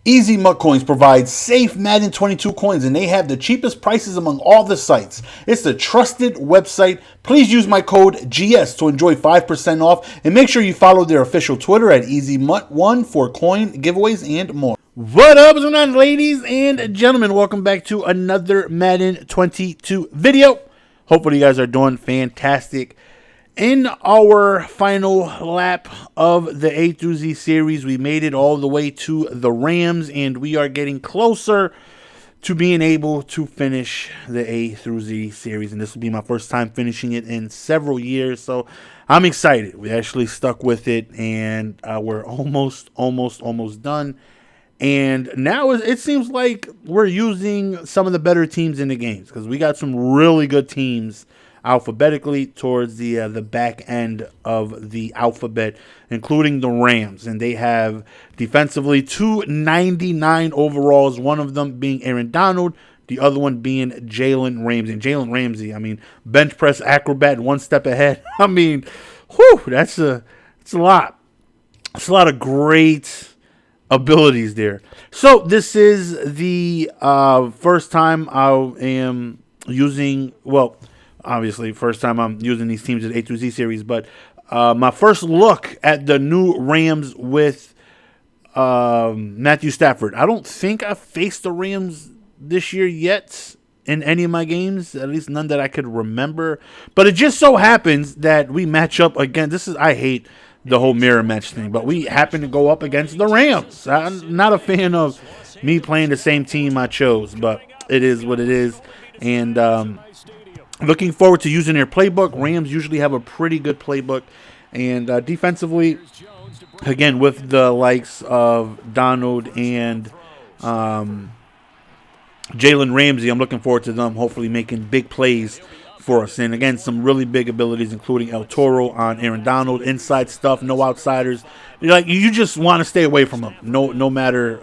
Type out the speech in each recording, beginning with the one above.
M.U.T coins provides safe Madden 22 coins, and they have the cheapest prices among all the sites. It's the trusted website. Please use my code GS to enjoy 5% off, and make sure you follow their official Twitter at EasyMut1 for coin giveaways and more. What up, what's going on, ladies and gentlemen? Welcome back to another Madden 22 video. Hopefully you guys are doing fantastic. In our final lap of the A through Z series, we made it all the way to the Rams, and we are getting closer to being able to finish the A through Z series. And this will be my first time finishing it in several years, so I'm excited. We actually stuck with it, and we're almost done. And now it seems like we're using some of the better teams in the games, because we got some really good teams alphabetically towards the back end of the alphabet, including the Rams. And they have defensively 299 overalls, one of them being Aaron Donald, the other one being Jalen Ramsey. And Jalen Ramsey, I mean, bench press acrobat, one step ahead. I mean, whew, it's a lot. It's a lot of great abilities there. So this is the first time I am using, well, obviously, first time I'm using these teams in the A through Z series, but my first look at the new Rams with Mathew Stafford. I don't think I've faced the Rams this year yet in any of my games, at least none that I could remember. But it just so happens that we match up again. I hate the whole mirror match thing, but we happen to go up against the Rams. I'm not a fan of me playing the same team I chose, but it is what it is. And looking forward to using their playbook. Rams usually have a pretty good playbook. And defensively, again, with the likes of Donald and Jalen Ramsey, I'm looking forward to them hopefully making big plays for us. And again, some really big abilities, including El Toro on Aaron Donald, inside stuff, no outsiders. You just want to stay away from him. No matter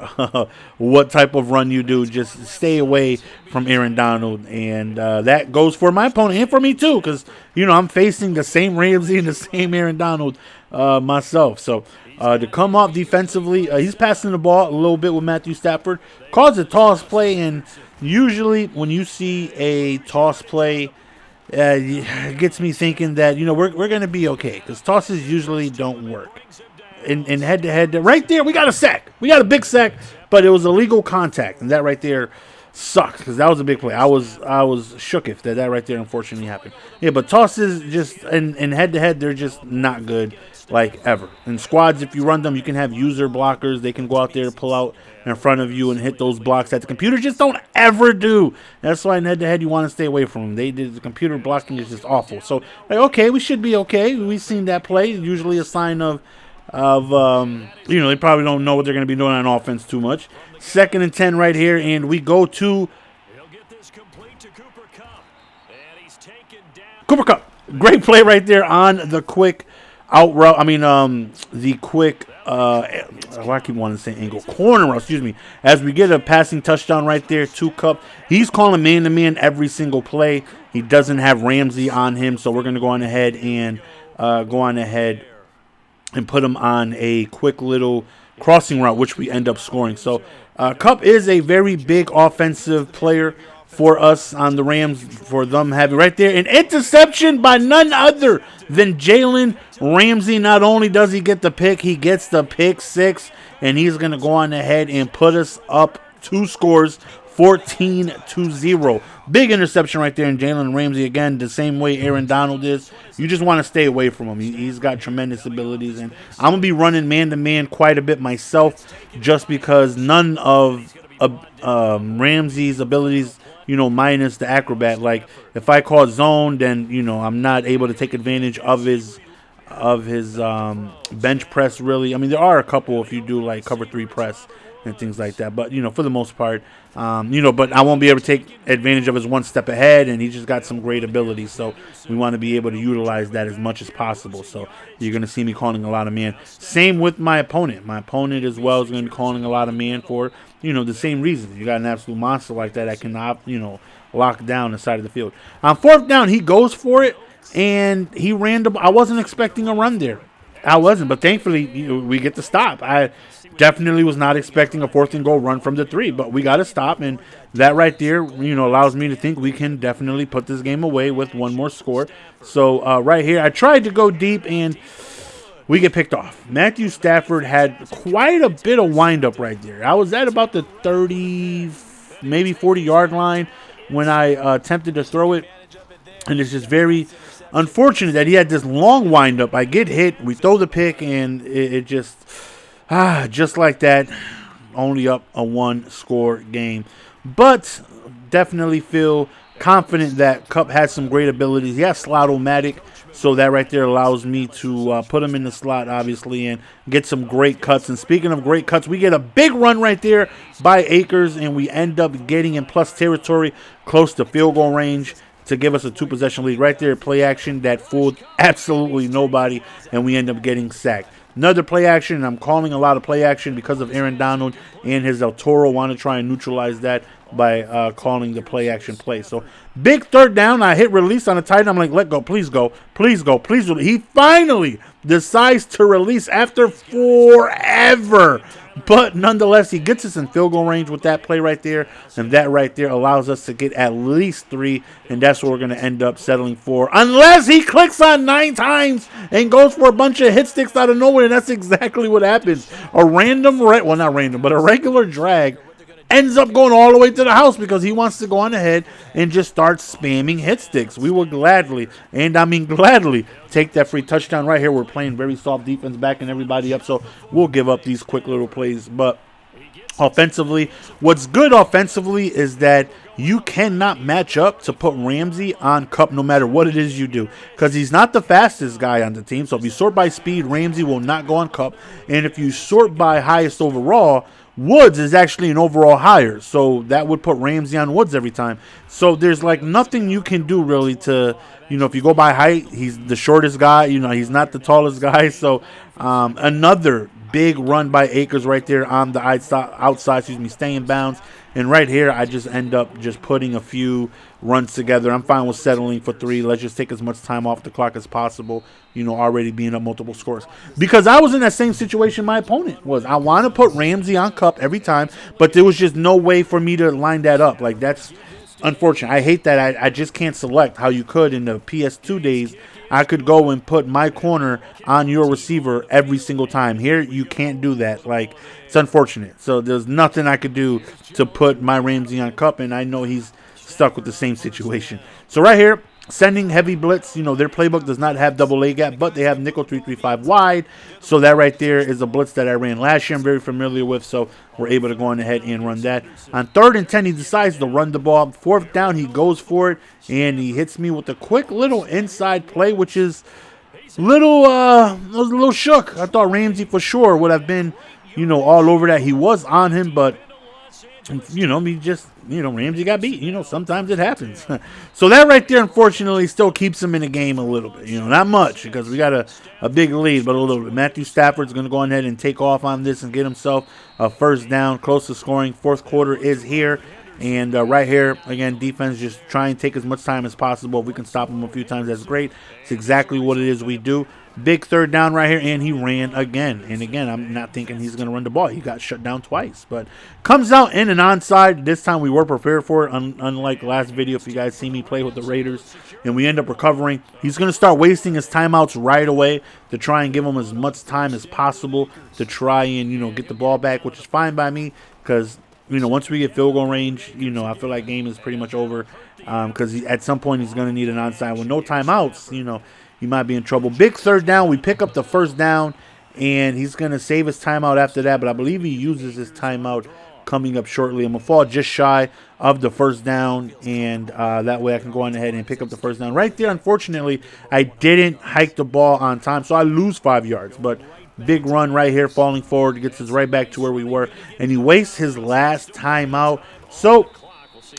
what type of run you do, just stay away from Aaron Donald. And that goes for my opponent and for me too, because I'm facing the same Ramsey and the same Aaron Donald myself. So to come off defensively, he's passing the ball a little bit with Mathew Stafford, calls a toss play, and usually when you see a toss play, it gets me thinking that we're going to be okay, because tosses usually don't work. In head-to-head, right there, we got a sack. We got a big sack, but it was illegal contact, and that right there sucks, because that was a big play. I was shook if that right there unfortunately happened. Yeah, but tosses just in head-to-head, they're just not good, like, ever. In squads, if you run them, you can have user blockers. They can go out there, pull out in front of you and hit those blocks that the computer just don't ever do. That's why in head-to-head, you want to stay away from them. The computer blocking is just awful. So, okay, we should be okay. We've seen that play. Usually a sign of they probably don't know what they're going to be doing on offense too much. 2nd and 10 right here, and we go to Cooper Kupp. Great play right there on the quick out route. I mean, the quick, I keep wanting to say angle, corner route, excuse me. As we get a passing touchdown right there to Kupp. He's calling man-to-man every single play. He doesn't have Ramsey on him, so we're going to go on ahead and put him on a quick little crossing route, which we end up scoring. So Kupp is a very big offensive player for us on the Rams, for them having right there an interception by none other than Jalen Ramsey. Not only does he get the pick, he gets the pick 6, and he's going to go on ahead and put us up 2 scores, 14-0. Big interception right there, and Jalen Ramsey, again, the same way Aaron Donald is. You just want to stay away from him. He's got tremendous abilities, and I'm going to be running man-to-man quite a bit myself, just because none of Ramsey's abilities, minus the acrobat. Like, if I call zone, then, I'm not able to take advantage of his bench press, really. I mean, there are a couple if you do, like, cover 3 press and things like that. But, for the most part, but I won't be able to take advantage of his one step ahead, and he just got some great abilities. So we want to be able to utilize that as much as possible. So you're going to see me calling a lot of man. Same with my opponent. My opponent as well is going to be calling a lot of man for, the same reason. You got an absolute monster like that can, lock down the side of the field. On 4th down, he goes for it, and he ran I wasn't expecting a run there. I wasn't, but thankfully we get the stop. Definitely was not expecting a 4th and goal run from the 3, but we got to stop, and that right there, allows me to think we can definitely put this game away with one more score. So right here, I tried to go deep, and we get picked off. Mathew Stafford had quite a bit of windup right there. I was at about the 30, maybe 40-yard line when I attempted to throw it, and it's just very unfortunate that he had this long windup. I get hit, we throw the pick, and it just like that, only up a 1-score game. But definitely feel confident that Kupp has some great abilities. He has slot-o-matic, so that right there allows me to put him in the slot, obviously, and get some great cuts. And speaking of great cuts, we get a big run right there by Akers, and we end up getting in plus territory close to field goal range to give us a 2-possession lead. Right there, play action that fooled absolutely nobody, and we end up getting sacked. Another play action, and I'm calling a lot of play action because of Aaron Donald and his El Toro. Want to try and neutralize that by calling the play action play. So big 3rd down. I hit release on a tight end. I'm like, let go, please go, please go, please. He finally decides to release after forever. But nonetheless, he gets us in field goal range with that play right there. And that right there allows us to get at least 3. And that's what we're going to end up settling for. Unless he clicks on 9 times and goes for a bunch of hit sticks out of nowhere. And that's exactly what happens. A regular drag ends up going all the way to the house because he wants to go on ahead and just start spamming hit sticks. We will gladly, and I mean gladly, take that free touchdown right here. We're playing very soft defense, backing everybody up, so we'll give up these quick little plays. But offensively, what's good offensively is that you cannot match up to put Ramsey on Kupp no matter what it is you do, because he's not the fastest guy on the team. So if you sort by speed, Ramsey will not go on Kupp. And if you sort by highest overall, Woods is actually an overall higher, so that would put Ramsey on Woods every time. So there's like nothing you can do really to, if you go by height, he's the shortest guy, he's not the tallest guy. So another big run by Akers right there on the outside, stay in bounds. And right here, I just end up just putting a few runs together. I'm fine with settling for 3. Let's just take as much time off the clock as possible, already being up multiple scores. Because I was in that same situation my opponent was. I want to put Ramsey on Kupp every time, but there was just no way for me to line that up. Like, that's unfortunate. I hate that I just can't select how you could in the PS2 days. I could go and put my corner on your receiver every single time. Here, you can't do that. Like, it's unfortunate. So there's nothing I could do to put my Ramsey on Kupp, and I know he's stuck with the same situation. So right here, sending heavy blitz. Their playbook does not have double A gap, but they have nickel 3-3-5 wide. So that right there is a blitz that I ran last year I'm very familiar with, so we're able to go on ahead and run that. On 3rd and 10, he decides to run the ball. 4th down, he goes for it, and he hits me with a quick little inside play, which is I was a little shook. I thought Ramsey for sure would have been, all over that. He was on him, but Ramsey got beat. Sometimes it happens. So that right there, unfortunately, still keeps him in the game a little bit. Not much because we got a big lead, but a little bit. Mathew Stafford's going to go ahead and take off on this and get himself a 1st down, close to scoring. 4th quarter is here. And right here, again, defense just try and take as much time as possible. If we can stop him a few times, that's great. It's exactly what it is we do. Big 3rd down right here, and he ran again. And again, I'm not thinking he's going to run the ball. He got shut down twice. But comes out in an onside. This time we were prepared for it, unlike last video if you guys see me play with the Raiders. And we end up recovering. He's going to start wasting his timeouts right away to try and give him as much time as possible to try and, get the ball back, which is fine by me because once we get field goal range, I feel like game is pretty much over because at some point he's going to need an onside. With no timeouts, he might be in trouble. Big 3rd down. We pick up the 1st down, and he's going to save his timeout after that, but I believe he uses his timeout coming up shortly. I'm going to fall just shy of the 1st down, and that way I can go on ahead and pick up the 1st down. Right there, unfortunately, I didn't hike the ball on time, so I lose 5 yards, but big run right here, falling forward, gets us right back to where we were, and he wastes his last timeout. So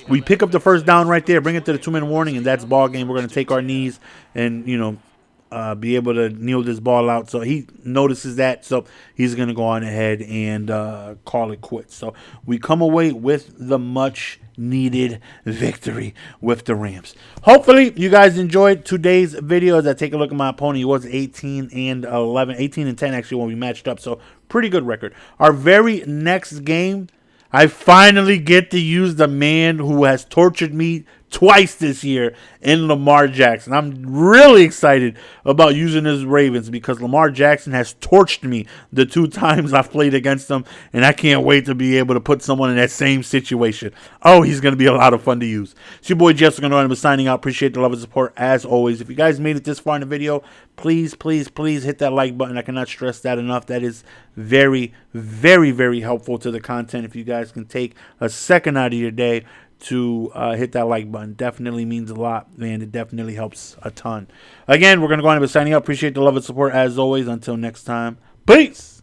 we pick up the 1st down right there, bring it to the 2-minute warning, and that's ball game. We're going to take our knees and, be able to kneel this ball out. So he notices that, so he's going to go on ahead and call it quits. So we come away with the much needed victory with the Rams. Hopefully you guys enjoyed today's video. As I take a look at my opponent, he was 18 and 10 actually when we matched up. So Pretty good record. Our very next game, I finally get to use the man who has tortured me twice this year in Lamar Jackson. I'm really excited about using his Ravens because Lamar Jackson has torched me the 2 times I've played against him, and I can't wait to be able to put someone in that same situation. Oh, he's going to be a lot of fun to use. It's your boy Jess. We're going to signing out. Appreciate the love and support as always. If you guys made it this far in the video, please, please, please hit that like button. I cannot stress that enough. That is very, very, very helpful to the content. If you guys can take a second out of your day to hit that like button, definitely means a lot, man. It definitely helps a ton. Again, we're going to go on and be signing up. Appreciate the love and support as always. Until next time, peace.